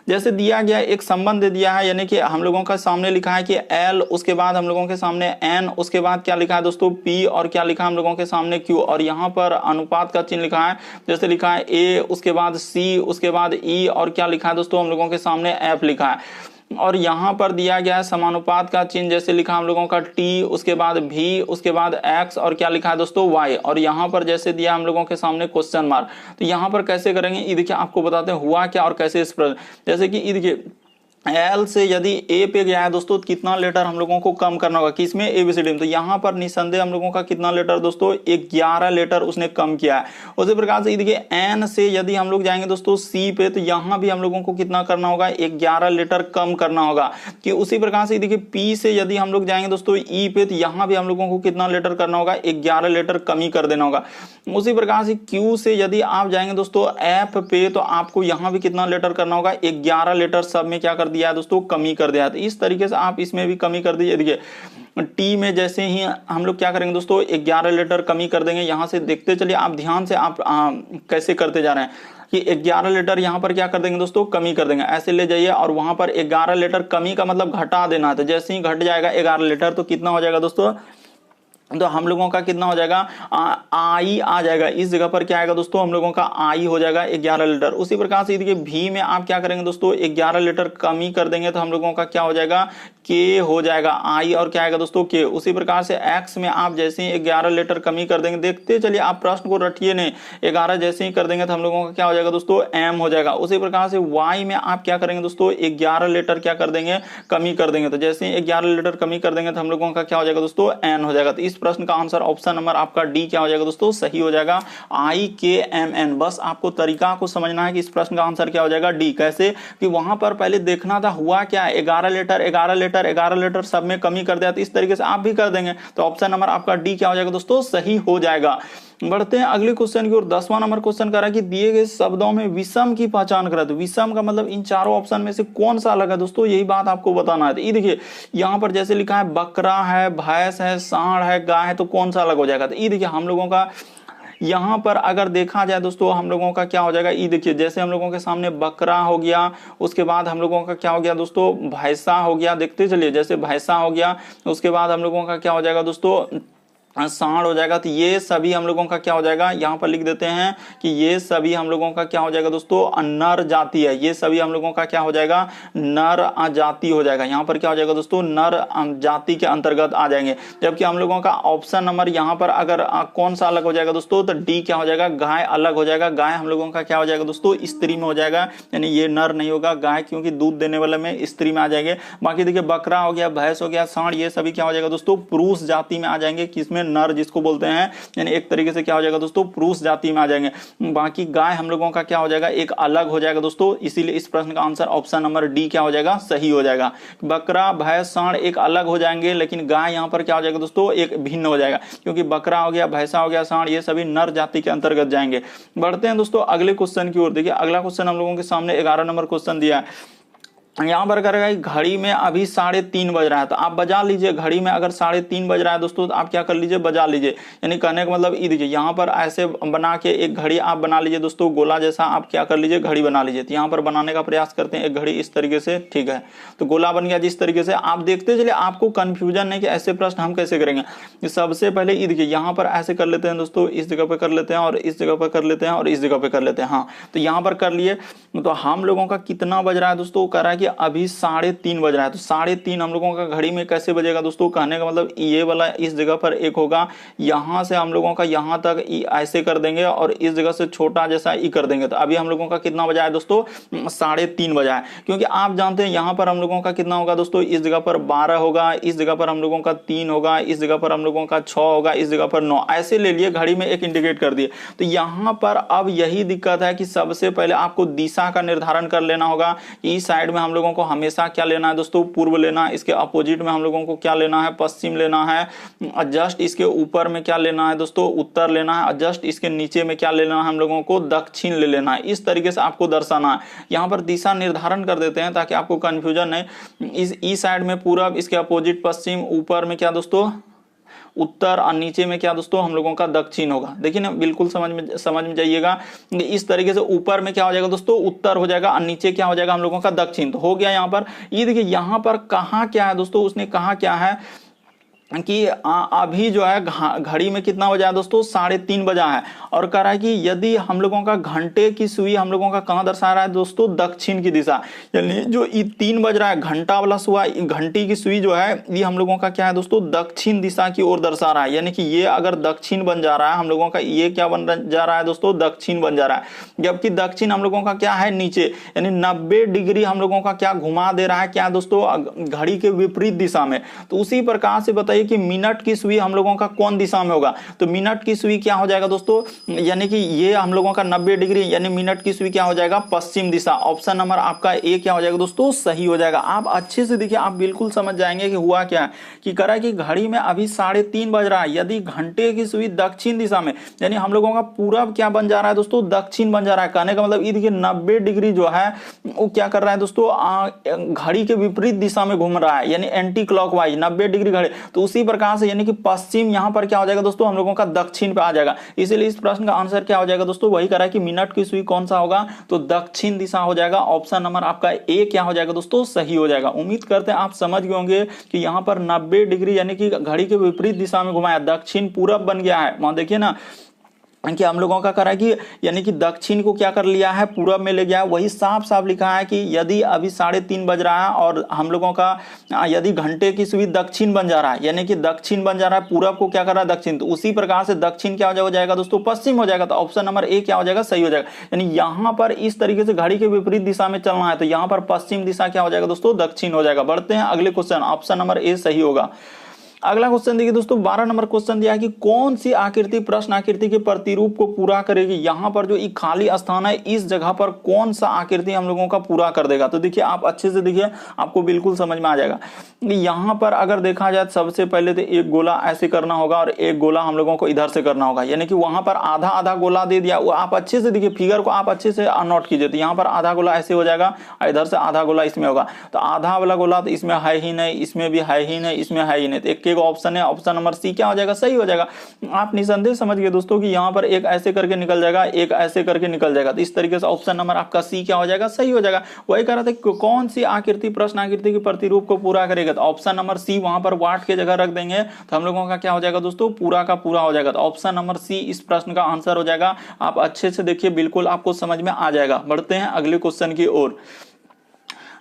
जैसे दिया गया एक संबंध दे दिया है, यानी कि हम लोगों का सामने लिखा है कि L, उसके बाद हम लोगों के सामने N, उसके बाद क्या लिखा है दोस्तों P, और क्या लिखा है हम लोगों के सामने Q, और यहाँ पर अनुपात का चिन्ह लिखा है। जैसे लिखा है A, उसके बाद C, उसके बाद E, और क्या लिखा है दोस्तों हम लोगों के सामने F लिखा है। और यहाँ पर दिया गया है समानुपात का चिन्ह, जैसे लिखा हम लोगों का टी, उसके बाद भी, उसके बाद एक्स और क्या लिखा है दोस्तों वाई, और यहाँ पर जैसे दिया हम लोगों के सामने क्वेश्चन मार्क। तो यहाँ पर कैसे करेंगे ये देखिए आपको बताते हैं हुआ क्या और कैसे इस प्रश्न, जैसे कि ये देखिए एल से यदि ए पे गया है दोस्तों, कितना लेटर हम लोगों को कम करना होगा किसमें, एबीसीडी में। तो यहाँ पर निसंदेह हम लोगों का कितना लेटर दोस्तों 11 लेटर उसने कम किया है। उसी प्रकार से देखिए एन से यदि हम लोग जाएंगे दोस्तों सी पे, तो यहाँ भी हम लोगों को कितना करना होगा 11 लेटर कम करना होगा। कि उसी प्रकार से देखिए पी से यदि हम लोग जाएंगे दोस्तों ई पे, तो यहाँ भी हम लोगों को कितना लेटर करना होगा 11 लेटर कमी कर देना होगा। उसी प्रकार से क्यू से यदि आप जाएंगे दोस्तों एफ पे, तो आपको यहाँ भी कितना लेटर करना होगा 11 लेटर सब में क्या कर दिया है दोस्तों कमी कर दिया है। तो इस तरीके से आप इसमें भी कमी कर दीजिए। देखिए टी में जैसे ही हम लोग क्या करेंगे दोस्तों 11 लेटर कमी कर देंगे। यहां से देखते चलिए आप ध्यान से आप कैसे करते जा रहे हैं कि 11 लेटर यहां पर क्या कर देंगे दोस्तों कमी कर देंगे, ऐसे ले जाइए और वहां पर 11 लेटर कमी का मतलब घटा देना है। तो जैसे ही घट जाएगा 11 लेटर तो कितना हो जाएगा दोस्तों, तो हम लोगों का कितना हो जाएगा आई आ जाएगा। इस जगह पर क्या आएगा दोस्तों हम लोगों का आई हो जाएगा 11 लीटर। उसी प्रकार से देखिए भी में आप क्या करेंगे दोस्तों 11 लीटर कमी कर देंगे तो हम लोगों का क्या हो जाएगा के हो जाएगा आई, और क्या आएगा दोस्तों के। उसी प्रकार से एक्स में आप जैसे ही 11 लीटर कमी कर देंगे, देखते चलिए आप प्रश्न को रटिए नहीं, 11 जैसे ही कर देंगे तो हम लोगों का क्या हो जाएगा दोस्तों एम हो जाएगा। उसी प्रकार से वाई में आप क्या करेंगे दोस्तों 11 लीटर क्या कर देंगे कमी कर देंगे, तो जैसे ही 11 लीटर कमी कर देंगे तो हम लोगों का क्या हो जाएगा दोस्तों एन हो जाएगा। तो इस प्रश्न का आंसर ऑप्शन नंबर आपका डी क्या हो जाएगा दोस्तों सही हो जाएगा आई के एम एन। बस आपको तरीका को समझना है कि इस प्रश्न का आंसर क्या हो जाएगा डी। कैसे कि वहां पर पहले देखना था हुआ क्या है 11 लीटर 11 लीटर 11 लीटर सब में कमी कर दिया, तो इस तरीके से आप भी कर देंगे तो ऑप्शन नंबर आपका डी क्या हो जाएगा दोस्तों सही हो जाएगा। बढ़ते हैं अगले क्वेश्चन की ओर। 10वां नंबर क्वेश्चन कर रहा है कि दिए गए शब्दों में विषम की पहचान करें। तो विषम का मतलब इन चारों ऑप्शन में से कौन सा अलग है दोस्तों, यही बात आपको बताना है। तो ये देखिए यहाँ पर जैसे लिखा है बकरा है, भैंस है, सांड है, गाय है, तो कौन सा अलग हो जाएगा। तो ये देखिए हम लोगों का यहाँ पर अगर देखा जाए दोस्तों हम लोगों का क्या हो जाएगा, ये देखिए जैसे हम लोगों के सामने बकरा हो गया, उसके बाद हम लोगों का क्या हो गया दोस्तों भैंसा हो गया, देखते चलिए जैसे भैंसा हो गया, उसके बाद हम लोगों का क्या हो जाएगा दोस्तों सांड हो जाएगा। तो ये सभी हम लोगों का क्या हो जाएगा, यहाँ पर लिख देते हैं कि ये सभी हम लोगों का क्या हो जाएगा दोस्तों नर जाति है। ये सभी हम लोगों का क्या हो जाएगा नर जाति हो जाएगा। यहाँ पर क्या हो जाएगा दोस्तों नर जाति के अंतर्गत आ जाएंगे। जबकि हम लोगों का ऑप्शन नंबर यहाँ पर अगर कौन सा अलग हो जाएगा दोस्तों, तो डी क्या हो जाएगा गाय अलग हो जाएगा। गाय हम लोगों का क्या हो जाएगा दोस्तों स्त्री में हो जाएगा, यानी ये नर नहीं होगा गाय, क्योंकि दूध देने वाले में स्त्री में आ जाएंगे। बाकी देखिए बकरा हो गया, भैंस हो गया, सांड, ये सभी क्या हो जाएगा दोस्तों पुरुष जाति में आ जाएंगे, किसमें नर जिसको बोलते हैं, यानी एक तरीके से क्या हो जाएगा दोस्तों पुरुष जाति में आ जाएंगे। बाकी गाय हम लोगों का क्या हो जाएगा एक अलग हो जाएगा दोस्तों। इसीलिए इस प्रश्न का आंसर ऑप्शन नंबर डी क्या हो जाएगा सही हो जाएगा। बकरा भैंस सांड एक अलग हो जाएंगे, लेकिन गाय यहाँ पर क्या हो जाएगा दोस्तों एक भिन्न हो जाएगा, क्योंकि बकरा हो गया, भैंसा हो गया, सांड, ये सभी नर जाति के अंतर्गत जाएंगे। बढ़ते हैं दोस्तों अगले क्वेश्चन की ओर। देखिए अगला क्वेश्चन हम लोगों के सामने 11 नंबर क्वेश्चन दिया है। यहाँ पर करेगा घड़ी में अभी 3:30 बज रहा है, तो आप बजा लीजिए। घड़ी में अगर 3:30 बज रहा है दोस्तों, तो आप क्या कर लीजिए बजा लीजिए। यानी कहने का मतलब ये देखिए यहाँ पर ऐसे बना के एक घड़ी आप बना लीजिए दोस्तों, गोला जैसा आप क्या कर लीजिए घड़ी बना लीजिए। तो यहाँ पर बनाने का प्रयास करते हैं एक घड़ी इस तरीके से, ठीक है, तो गोला बन गया जिस तरीके से। आप देखते चलिए आपको कंफ्यूजन नहीं कि ऐसे प्रश्न हम कैसे करेंगे। सबसे पहले ये देखिए यहाँ पर ऐसे कर लेते हैं दोस्तों, इस जगह पे कर लेते हैं और इस जगह पे कर लेते हैं और इस जगह पे कर लेते हैं। हाँ तो यहाँ पर कर लिए, तो हम लोगों का कितना बज रहा है दोस्तों, कह रहा है कि अभी 3:30 बज रहा है। तो 3:30 हम लोगों का घड़ी में कैसे बजेगा दोस्तों, कहने का मतलब ये वाला इस जगह पर एक होगा, यहां से हम लोगों का यहां तक ऐसे कर देंगे और इस जगह से छोटा जैसा ई कर देंगे। तो अभी हम लोगों का कितना बजा है दोस्तों 3:30 बजा है, क्योंकि आप जानते हैं यहां पर हम लोगों का कितना होगा दोस्तों, इस जगह पर 12 होगा, इस जगह पर हम लोगों का 3 होगा, इस जगह पर हम लोगों का 6 होगा, इस जगह पर 9, ऐसे ले लिए घड़ी में एक इंडिकेट कर दिए। तो यहां पर अब यही दिक्कत है कि सबसे पहले आपको दिशा का निर्धारण कर लेना होगा। इस साइड में हम लोगों को हमेशा क्या लेना है दोस्तों पूर्व लेना है, इसके अपोजिट में हम लोगों को क्या लेना है पश्चिम लेना है, जस्ट इसके ऊपर में क्या लेना है दोस्तों उत्तर लेना है, जस्ट इसके नीचे में क्या लेना है हम लोगों को दक्षिण ले लेना है। इस तरीके से आपको दर्शाना है। यहाँ पर दिशा निर्धारण कर देते हैं ताकि आपको कंफ्यूजन नहीं। इस साइड में पूरब, इसके अपोजिट पश्चिम, ऊपर में क्या दोस्तों उत्तर और नीचे में क्या दोस्तों हम लोगों का दक्षिण होगा। देखिए ना बिल्कुल समझ में जाइएगा। इस तरीके से ऊपर में क्या हो जाएगा दोस्तों उत्तर हो जाएगा और नीचे क्या हो जाएगा हम लोगों का दक्षिण। तो हो गया यहाँ पर। ये देखिए यहाँ पर कहा क्या है दोस्तों, उसने कहा क्या है कि अभी जो है घड़ी में कितना बजा है दोस्तों, 3:30 बजा है। और कह रहा है कि यदि हम लोगों का घंटे की सुई हम लोगों का कहाँ दर्शा रहा है दोस्तों, दक्षिण की दिशा, यानी जो 3 बज रहा है घंटा वाला सुआ, घंटी की सुई जो है ये हम लोगों का क्या है दोस्तों, दक्षिण दिशा की ओर दर्शा रहा है। यानी कि ये अगर दक्षिण बन जा रहा है हम लोगों का, ये क्या बन जा रहा है दोस्तों, दक्षिण बन जा रहा है। जबकि दक्षिण हम लोगों का क्या है, नीचे, यानी 90 डिग्री हम लोगों का क्या घुमा दे रहा है, क्या दोस्तों, घड़ी के विपरीत दिशा में। तो उसी प्रकार से बताइए कि मिनट की सुई हम लोगों का कौन दिशा में होगा, तो मिनट की सुई क्या हो जाएगा दोस्तों, यानी कि ये हम लोगों का 90 डिग्री, यानी मिनट की सुई क्या हो जाएगा, पश्चिम दिशा। ऑप्शन नंबर आपका ए क्या हो जाएगा दोस्तों, सही हो जाएगा। आप अच्छे से देखिए, आप बिल्कुल समझ जाएंगे कि हुआ क्या है, कि कह रहा है कि घड़ी में अभी 3:30 बज रहा है, यदि घंटे की सुई दक्षिण दिशा में, यानी हम लोगों का पूरब क्या बन जा रहा है दोस्तों, दक्षिण बन जा रहा है। कहने का मतलब ये देखिए 90 डिग्री जो है वो क्या कर रहा है दोस्तों, घड़ी के विपरीत दिशा में घूम रहा है, यानी एंटी क्लॉकवाइज 90 डिग्री घड़ी। तो उसी प्रकार से यानी कि पश्चिम यहां पर क्या हो जाएगा दोस्तों, हम लोगों का दक्षिण पे आ जाएगा। इसलिए इस प्रश्न का आंसर क्या हो जाएगा दोस्तों, वही कह रहा है कि मिनट की सुई कौन सा होगा, तो दक्षिण दिशा हो जाएगा। ऑप्शन नंबर आपका ए क्या हो जाएगा दोस्तों, सही हो जाएगा। उम्मीद करते हैं आप समझ गए होंगे कि यहां पर 90 डिग्री यानी कि घड़ी के विपरीत दिशा में घुमाया, दक्षिण पूरब बन गया है। वहां देखिए ना कि हम लोगों का करा कि यानी कि दक्षिण को क्या कर लिया है, पूरब में ले गया। वही साफ साफ लिखा है कि यदि अभी 3:30 बज रहा है और हम लोगों का यदि घंटे की सुई दक्षिण बन जा रहा है, यानी कि दक्षिण बन जा रहा है, पूरब को क्या कर रहा है, दक्षिण। तो उसी प्रकार से दक्षिण क्या हो जाएगा दोस्तों, पश्चिम हो जाएगा। तो ऑप्शन नंबर ए क्या हो जाएगा, सही हो जाएगा। यानी यहां पर इस तरीके से घड़ी के विपरीत दिशा में चलना है, तो यहां पर पश्चिम दिशा क्या हो जाएगा दोस्तों, दक्षिण हो जाएगा। बढ़ते हैं अगले क्वेश्चन, ऑप्शन नंबर ए सही होगा। अगला क्वेश्चन देखिए दोस्तों, 12 नंबर क्वेश्चन दिया है कि कौन सी आकृति प्रश्न आकृति के प्रतिरूप को पूरा करेगी। यहां पर जो खाली स्थान है इस जगह पर कौन सा आकृति हम लोगों का पूरा कर देगा। तो देखिए आप अच्छे से देखिए, आपको बिल्कुल समझ में आ जाएगा। यहां पर अगर देखा जाए सबसे पहले तो एक गोला ऐसे करना होगा और एक गोला हम लोगों को इधर से करना होगा, यानी कि वहां पर आधा आधा गोला दे दिया। वो आप अच्छे से देखिए, फिगर को आप अच्छे से नोट कीजिए। तो यहाँ पर आधा गोला ऐसे हो जाएगा, इधर से आधा गोला इसमें होगा। तो आधा वाला गोला तो इसमें है ही नहीं, इसमें भी है ही नहीं, इसमें है ही नहीं। तो एक ऑप्शन है, ऑप्शन नंबर सी क्या हो जाएगा, सही हो जाएगा। आप निसंदेह समझ गए दोस्तों कि यहां पर एक ऐसे करके निकल जाएगा, एक ऐसे करके निकल जाएगा। तो इस तरीके से ऑप्शन नंबर आपका सी क्या हो जाएगा, सही हो जाएगा। वही कह रहा था कि कौन सी आकृति प्रश्न आकृति के प्रतिरूप को पूरा करेगा। तो ऑप्शन नंबर सी, वहां पर वाट के जगह रख देंगे तो हम लोगों का क्या हो जाएगा दोस्तों, पूरा का पूरा हो जाएगा। तो ऑप्शन नंबर सी इस प्रश्न का आंसर हो जाएगा। आप अच्छे से देखिए, बिल्कुल आपको समझ में आ जाएगा। बढ़ते हैं अगले क्वेश्चन की ओर।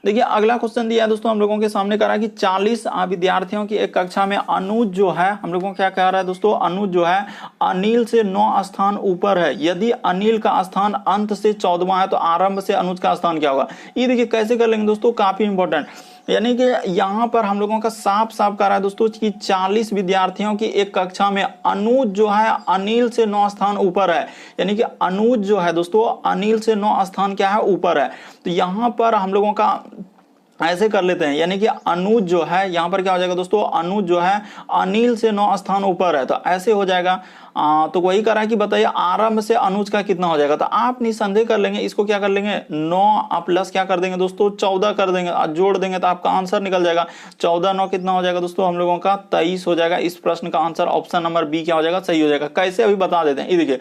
देखिए अगला क्वेश्चन दिया है दोस्तों हम लोगों के सामने, कह रहा है कि 40 विद्यार्थियों की एक कक्षा में अनुज जो है, हम लोगों को क्या कह रहा है दोस्तों, अनुज जो है अनिल से 9 स्थान ऊपर है। यदि अनिल का स्थान अंत से 14वां है तो आरंभ से अनुज का स्थान क्या होगा। ये देखिए कैसे कर लेंगे दोस्तों, काफी इंपॉर्टेंट। यानी कि यहां पर हम लोगों का साफ साफ कह रहा है दोस्तों कि 40 विद्यार्थियों की एक कक्षा में अनुज जो है अनिल से 9 स्थान ऊपर है। यानी कि अनुज जो है दोस्तों अनिल से 9 स्थान क्या है, ऊपर है। तो यहां पर हम लोगों का ऐसे कर लेते हैं, यानी कि अनुज जो है यहां पर क्या हो जाएगा दोस्तों, अनुज जो है अनिल से 9 स्थान ऊपर है। तो ऐसे हो जाएगा। तो वही करा कि बताइए आरंभ से अनुज का कितना हो जाएगा। तो आप निसंदेह कर लेंगे, इसको क्या कर लेंगे, 9 प्लस क्या कर देंगे दोस्तों, 14 कर देंगे, जोड़ देंगे तो आपका आंसर निकल जाएगा। 14 9 कितना हो जाएगा दोस्तों, हम लोगों का 23 हो जाएगा। इस प्रश्न का आंसर ऑप्शन नंबर बी क्या हो जाएगा, सही हो जाएगा। कैसे अभी बता देते हैं। ये देखिए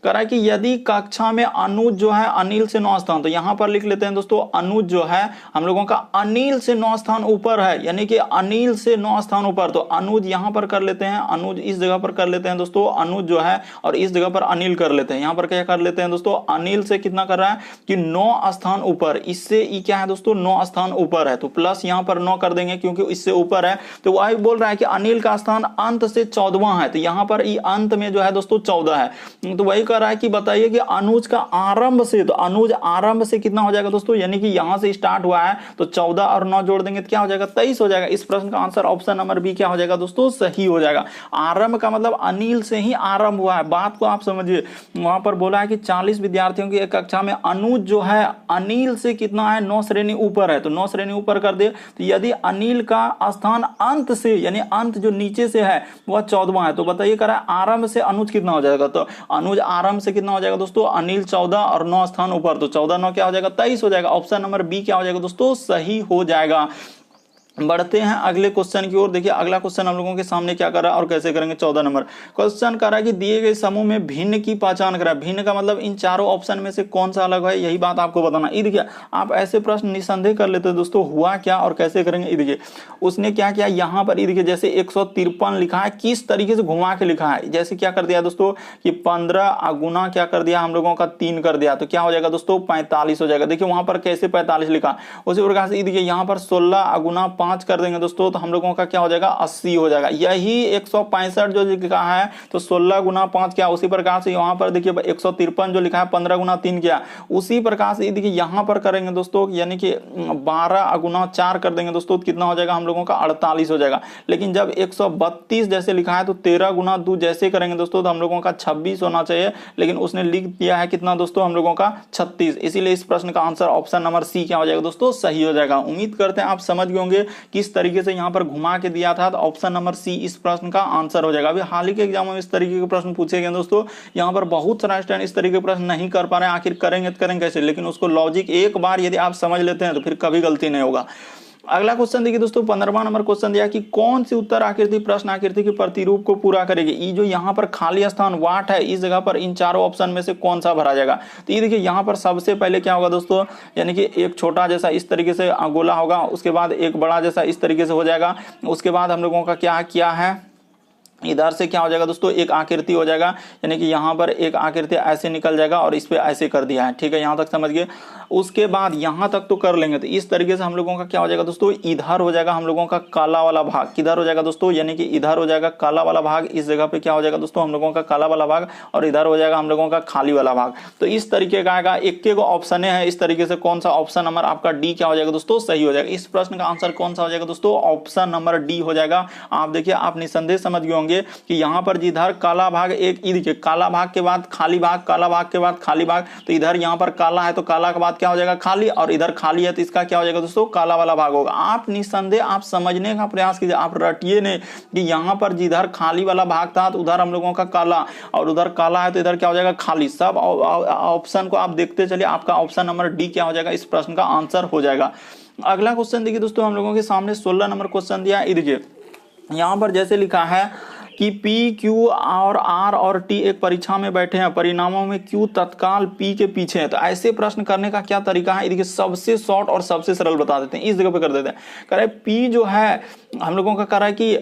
कह रहा है कि यदि कक्षा में अनुज जो है अनिल से 9 स्थान, तो यहां पर लिख लेते हैं दोस्तों अनुज जो है हम लोगों का अनिल से 9 स्थान ऊपर है, यानी कि अनिल से 9 स्थान ऊपर। तो अनुज यहां पर कर लेते हैं, अनुज इस जगह पर कर लेते हैं दोस्तों, अनुज जो है, और इस जगह पर अनिल कर लेते हैं। यहां पर क्या कर लेते हैं दोस्तों, अनिल से कितना कर रहा है कि 9 स्थान ऊपर, इससे ये क्या है दोस्तों 9 स्थान ऊपर है। तो प्लस यहां पर 9 कर देंगे क्योंकि इससे ऊपर है। तो वही बोल रहा है कि अनिल का स्थान अंत से 14वां है, तो यहां पर ये अंत में जो है दोस्तों 14 है। तो वही कह रहा है कि बताइए कि अनुज का आरंभ से, तो अनुज आरंभ से कितना हो जाएगा दोस्तों, यानी कि यहां से स्टार्ट हुआ है तो 14 और 9 जोड़ देंगे तो क्या हो जाएगा, 23 हो जाएगा। इस प्रश्न का आंसर ऑप्शन नंबर बी क्या हो जाएगा दोस्तों, सही हो जाएगा। आरंभ का मतलब अनिल से ही आरंभ हुआ है, बात को आप समझिए। वहां पर बोला है कि 40 विद्यार्थियों की एक कक्षा में अनुज जो है अनिल से कितना है, 9 श्रेणी ऊपर है। तो 9 श्रेणी ऊपर कर दे, तो यदि अनिल का स्थान अंत से, यानी अंत जो नीचे से है वह 14वां है, तो बताइए कह रहा है आरंभ से अनुज कितना हो जाएगा। तो अनुज आरंभ से कितना हो जाएगा दोस्तों, अनिल 14 और 9 स्थान ऊपर, तो 14 9 क्या हो जाएगा, 23 हो जाएगा। ऑप्शन नंबर बी क्या हो जाएगा दोस्तों, सही हो जाएगा। बढ़ते हैं अगले क्वेश्चन की ओर। देखिए अगला क्वेश्चन हम लोगों के सामने क्या कर रहा है और कैसे करेंगे। 14 नंबर क्वेश्चन कर रहा है कि दिए गए समूह में भिन्न की पहचान करा। भिन्न का मतलब इन चारों ऑप्शन में से कौन सा अलग है, यही बात आपको बताना। ये देखिए आप ऐसे प्रश्न निसंदेह कर लेते हैं दोस्तों, हुआ क्या और कैसे करेंगे। ये देखिए उसने क्या किया यहाँ पर, ये देखिए जैसे 153 लिखा है, किस तरीके से घुमा के लिखा है। जैसे क्या कर दिया दोस्तों कि 15 गुना क्या कर दिया हम लोगों का 3 कर दिया, तो क्या हो जाएगा दोस्तों 45 हो जाएगा। देखिए वहां पर कैसे 45 लिखा, उसी प्रकार से देखिए यहाँ पर 16 गुना 5 कर देंगे दोस्तों, तो हम लोगों का क्या हो जाएगा 80 हो जाएगा। यही 165 जो लिखा है तो 16 गुना 5 क्या, उसी प्रकार से यहाँ पर देखिए 153 जो लिखा है 15 गुना 3 क्या, उसी प्रकार से देखिए यहाँ पर करेंगे दोस्तों, यानी कि 12 गुना 4 कर देंगे दोस्तों, तो कितना हो जाएगा हम लोगों का 48 हो जाएगा। लेकिन जब 132 जैसे लिखा है तो 13 गुना 2 जैसे करेंगे दोस्तों तो हम लोगों का 26 होना चाहिए, लेकिन उसने लिख दिया है कितना दोस्तों हम लोगों का 36। इसीलिए इस प्रश्न का आंसर ऑप्शन नंबर सी क्या हो जाएगा दोस्तों, सही हो जाएगा। उम्मीद करते हैं आप समझ गए होंगे किस तरीके से यहाँ पर घुमा के दिया था, तो ऑप्शन नंबर सी इस प्रश्न का आंसर हो जाएगा। अभी हाल ही के एग्जामों में इस तरीके के प्रश्न पूछे गए दोस्तों, यहाँ पर बहुत सारा स्टूडेंट इस तरीके के प्रश्न नहीं कर पा रहे हैं, आखिर करेंगे तो करेंगे कैसे, लेकिन उसको लॉजिक एक बार यदि आप समझ लेते हैं तो फिर कभी गलती नहीं होगा। अगला क्वेश्चन देखिए दोस्तों 15वां नंबर क्वेश्चन दिया कि कौन सी उत्तर आकृति प्रश्न आकृति के प्रतिरूप को पूरा करेगी। ये जो यहाँ पर खाली स्थान वाट है, इस जगह पर इन चारों ऑप्शन में से कौन सा भरा जाएगा। तो ये देखिए यहाँ पर सबसे पहले क्या होगा दोस्तों, यानी कि एक छोटा जैसा इस तरीके से गोला होगा, उसके बाद एक बड़ा जैसा इस तरीके से हो जाएगा, उसके बाद हम लोगों का क्या किया है, इधर से क्या हो जाएगा दोस्तों एक आकृति हो जाएगा, यानी कि यहाँ पर एक आकृति ऐसे निकल जाएगा और इस पे ऐसे कर दिया है। ठीक है, यहाँ तक समझ गए। उसके बाद यहाँ तक तो कर लेंगे, तो इस तरीके से हम लोगों का क्या हो जाएगा दोस्तों, इधर हो जाएगा हम लोगों का काला वाला भाग। किधर हो जाएगा दोस्तों, यानी कि इधर हो जाएगा काला वाला भाग, इस जगह पे क्या हो जाएगा दोस्तों हम लोगों का काला वाला भाग, और इधर हो जाएगा हम लोगों का खाली वाला भाग। तो इस तरीके का आएगा, एक के ऑप्शन है इस तरीके से, कौन सा ऑप्शन नंबर आपका डी क्या हो जाएगा दोस्तों, सही हो जाएगा। इस प्रश्न का आंसर कौन सा हो जाएगा दोस्तों, ऑप्शन नंबर डी हो जाएगा। आप देखिए आप निसंदेह समझ गए होंगे कि यहाँ पर जिधर काला भाग एक, देखिए काला भाग के बाद खाली भाग, काला भाग के बाद खाली भाग, तो इधर यहाँ पर काला है तो काला के बाद क्या हो जाएगा खाली, और इधर खाली है तो इसका क्या हो जाएगा दोस्तों काला वाला भाग होगा। आप निसंदेह आप समझने का प्रयास कीजिए, आप रटिए नहीं कि यहाँ पर जिधर खाली वाला भाग था तो उधर हम लोगों का काला, और उधर काला है तो इधर क्या हो जाएगा खाली। सब ऑप्शन को आप देखते चलिए, आपका ऑप्शन नंबर डी क्या हो जाएगा, इस प्रश्न का आंसर हो जाएगा। अगला क्वेश्चन देखिए दोस्तों हम लोगों के सामने 16 नंबर क्वेश्चन दिया। देखिए यहाँ पर जैसे लिखा है कि P, Q और R और T एक परीक्षा में बैठे हैं, परिणामों में Q तत्काल P के पीछे है। तो ऐसे प्रश्न करने का क्या तरीका है, देखिए सबसे शॉर्ट और सबसे सरल बता देते हैं, इस जगह पे कर देते हैं। कह रहे P जो है हम लोगों का कह रहा है कि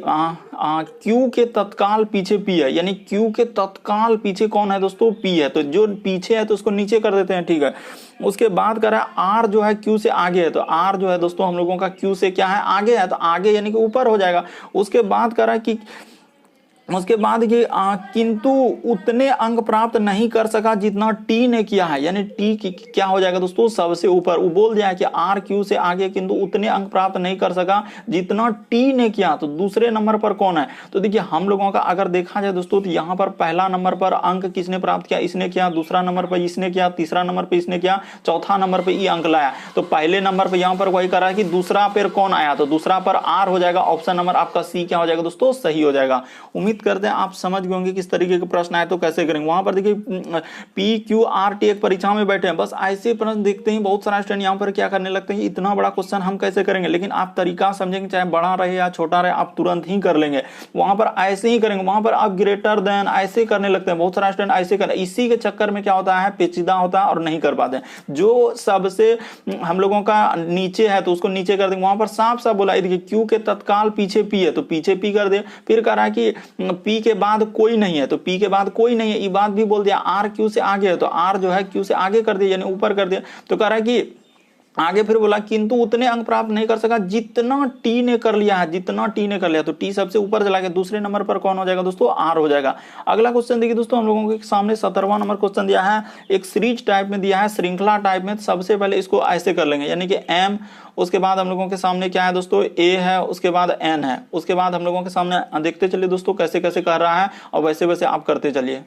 Q के तत्काल पीछे P है, यानी Q के तत्काल पीछे कौन है दोस्तों, P है। तो जो पीछे है तो उसको नीचे कर देते हैं, ठीक है। उसके बाद कह रहा है R जो है Q से आगे है, तो R जो है दोस्तों हम लोगों का Q से क्या है आगे है, तो आगे यानी कि ऊपर हो जाएगा। उसके बाद कह रहा है कि उसके बाद ये किंतु उतने अंक प्राप्त नहीं कर सका जितना टी ने किया है, यानी टी की क्या हो जाएगा दोस्तों सबसे ऊपर। वो बोल दिया कि आर क्यू से आगे किंतु उतने अंक प्राप्त नहीं कर सका जितना टी ने किया, तो दूसरे नंबर पर कौन है। तो देखिए हम लोगों का अगर देखा जाए दोस्तों तो यहाँ पर पहला नंबर पर अंक किसने प्राप्त किया, इसने किया। दूसरा नंबर पर इसने किया, तीसरा नंबर पर इसने किया, चौथा नंबर पर ये अंक लाया। तो पहले नंबर पर यहाँ पर वही कर रहा है कि दूसरा पर कौन आया, तो दूसरा पर आर हो जाएगा। ऑप्शन नंबर आपका सी क्या हो जाएगा दोस्तों, सही हो जाएगा। उम्मीद करते हैं आप समझ गए होंगे किस तरीके के प्रश्न आए तो कैसे करेंगे। वहां पर देखिए पी क्यू आर टी एक परीक्षा में बैठे हैं, बस ऐसे प्रश्न देखते ही बहुत सारा स्टूडेंट यहाँ पर क्या करने लगते हैं, इतना बड़ा क्वेश्चन हम कैसे करेंगे। लेकिन आप तरीका समझेंगे, चाहे बड़ा रहे या छोटा रहे, आप तुरंत ही कर लेंगे। वहां पर ऐसे ही करेंगे, वहां पर आप ग्रेटर देन ऐसे करने लगते हैं, बहुत सारा स्टूडेंट ऐसे कर, इसी के चक्कर में क्या होता है पेचीदा होता है और नहीं कर पाते। जो सबसे हम लोगों का नीचे है तो उसको नीचे कर देंगे। वहां पर साफ साफ बोला देखिए क्यू के तत्काल पीछे पी है तो पीछे पी कर दे। फिर कह रहा है कि पी के बाद कोई नहीं है तो पी के बाद कोई नहीं है, ये बात भी बोल दिया। आर क्यू से आगे है तो आर जो है क्यू से आगे कर दिया, यानी ऊपर कर दिया। तो कह रहा है कि आगे फिर बोला किंतु उतने अंक प्राप्त नहीं कर सका जितना टी ने कर लिया है, जितना टी ने कर लिया। तो टी सबसे ऊपर चला गया, दूसरे नंबर पर कौन हो जाएगा दोस्तों, आर हो जाएगा। अगला क्वेश्चन देखिए दोस्तों हम लोगों के सामने 17वां नंबर क्वेश्चन दिया है, एक सीरीज टाइप में दिया है, श्रृंखला टाइप में। सबसे पहले इसको ऐसे कर लेंगे, यानी कि एम, उसके बाद हम लोगों के सामने क्या है दोस्तों ए है, उसके बाद एन है, उसके बाद हम लोगों के सामने देखते चलिए दोस्तों कैसे कैसे कर रहा है और वैसे वैसे आप करते चलिए।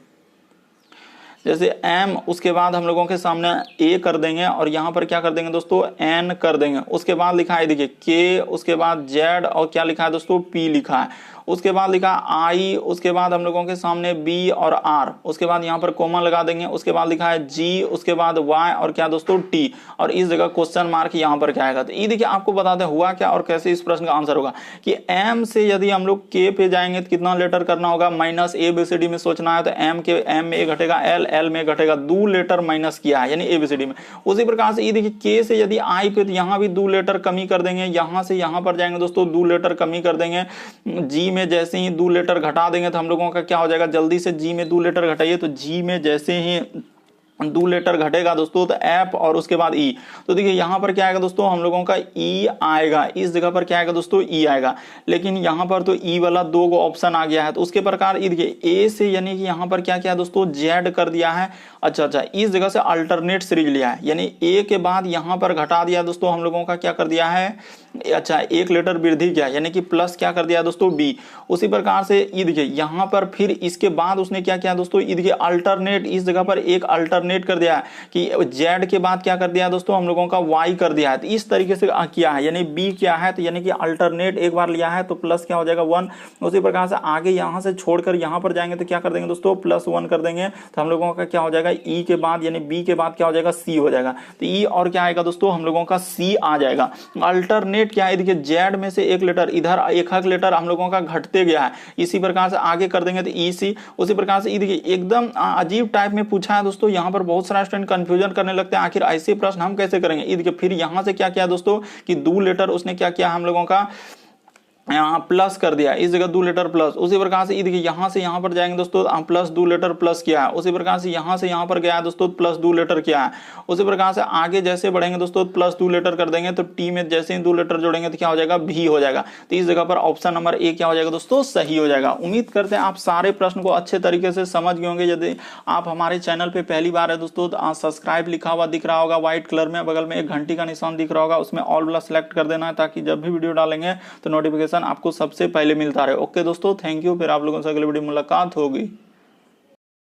जैसे m, उसके बाद हम लोगों के सामने a कर देंगे और यहाँ पर क्या कर देंगे दोस्तों n कर देंगे। उसके बाद लिखा है देखिए k, उसके बाद z और क्या लिखा है दोस्तों p लिखा है। उसके बाद लिखा आई, उसके बाद हम लोगों के सामने बी और आर, उसके बाद यहाँ पर कोमा लगा देंगे, उसके बाद लिखा है जी, उसके बाद वाई और क्या दोस्तों टी, और इस जगह क्वेश्चन मार्क यहाँ पर क्या आएगा। तो ये देखिए आपको बताते हैं हुआ क्या और कैसे इस प्रश्न का आंसर होगा कि एम से यदि हम लोग के पे जाएंगे तो कितना लेटर करना होगा, माइनस एबीसीडी में सोचना है, तो एम में घटेगा एल में घटेगा 2 लेटर माइनस किया है यानी एबीसीडी में। उसी प्रकार से ये देखिए के से यदि आई पे तो यहाँ भी 2 लेटर कमी कर देंगे, यहाँ से यहाँ पर जाएंगे दोस्तों 2 लेटर कमी कर देंगे, जी में जैसे ही 2 लेटर घटा देंगे तो हम लोगों का क्या हो जाएगा, जल्दी से जी में 2 लेटर घटाइए, तो जी में जैसे ही 2 लेटर घटेगा दोस्तों तो एफ और उसके बाद ई, तो देखिए यहां पर क्या आएगा दोस्तों हम लोगों का ई आएगा, इस जगह पर क्या आएगा दोस्तों ई आएगा, लेकिन यहां पर तो ई वाला 2 गो ऑप्शन आ गया है, तो उसके प्रकार देखिए ए से यानी कि यहां पर क्या किया दोस्तों जेड कर दिया है। अच्छा इस जगह से अल्टरनेट सीरीज लिया है यानी ए के बाद यहां पर घटा दिया दोस्तों हम लोगों का क्या कर दिया है, अच्छा 1 लेटर वृद्धि किया यानी कि प्लस क्या कर दिया दोस्तों बी। उसी प्रकार से ई देखिए यहां पर फिर इसके बाद उसने क्या किया दोस्तों, ई देखिए अल्टरनेट, इस जगह पर एक अल्टरनेट कर दिया है कि जेड के बाद क्या कर दिया दोस्तों हम लोगों का वाई कर दिया है, तो इस तरीके से किया है यानी बी क्या है, तो यानी कि अल्टरनेट एक बार लिया है तो प्लस क्या हो जाएगा 1। उसी प्रकार से आगे यहां से छोड़कर यहां पर जाएंगे तो क्या कर देंगे दोस्तों +1 कर देंगे, तो हम लोगों का क्या हो जाएगा ई के बाद यानी बी के बाद क्या हो जाएगा सी हो जाएगा, तो ई और क्या आएगा दोस्तों हम लोगों का सी आ जाएगा। अल्टरनेट क्या है देखिए जेड में से 1 लेटर इधर 1 लेटर हम लोगों का घटते गया है, इसी प्रकार से आगे कर देंगे तो ई सी। उसी प्रकार से देखिए एकदम अजीब टाइप में पूछा है दोस्तों, यहाँ पर बहुत सारा स्टूडेंट कंफ्यूजन करने लगते हैं आखिर ऐसे प्रश्न हम कैसे करेंगे। ये देखिए फिर यहाँ से क्या किया दोस्तों कि 2 लेटर उसने क्या किया हम लोगों का यहाँ प्लस कर दिया, इस जगह 2 लेटर प्लस। उसी प्रकार से देखिए यहाँ से यहाँ पर जाएंगे दोस्तों प्लस 2 लेटर प्लस किया है, उसी प्रकार से यहाँ पर गया है दोस्तों प्लस 2 लेटर किया है। उसी प्रकार से आगे जैसे बढ़ेंगे दोस्तों प्लस 2 लेटर कर देंगे, तो टी में जैसे ही 2 लेटर जोड़ेंगे तो क्या हो जाएगा भी हो जाएगा, तो इस जगह पर ऑप्शन नंबर ए क्या हो जाएगा दोस्तों सही हो जाएगा। उम्मीद करते हैं आप सारे प्रश्न को अच्छे तरीके से समझ गए होंगे। यदि आप हमारे चैनल पर पहली बार है दोस्तों तो सब्सक्राइब लिखा हुआ दिख रहा होगा व्हाइट कलर में, बगल में एक घंटी का निशान दिख रहा होगा, उसमें ऑल वाला सेलेक्ट कर देना है ताकि जब भी वीडियो डालेंगे तो नोटिफिकेशन आपको सबसे पहले मिलता रहे। ओके दोस्तों थैंक यू, फिर आप लोगों से अगले वीडियो में मुलाकात होगी।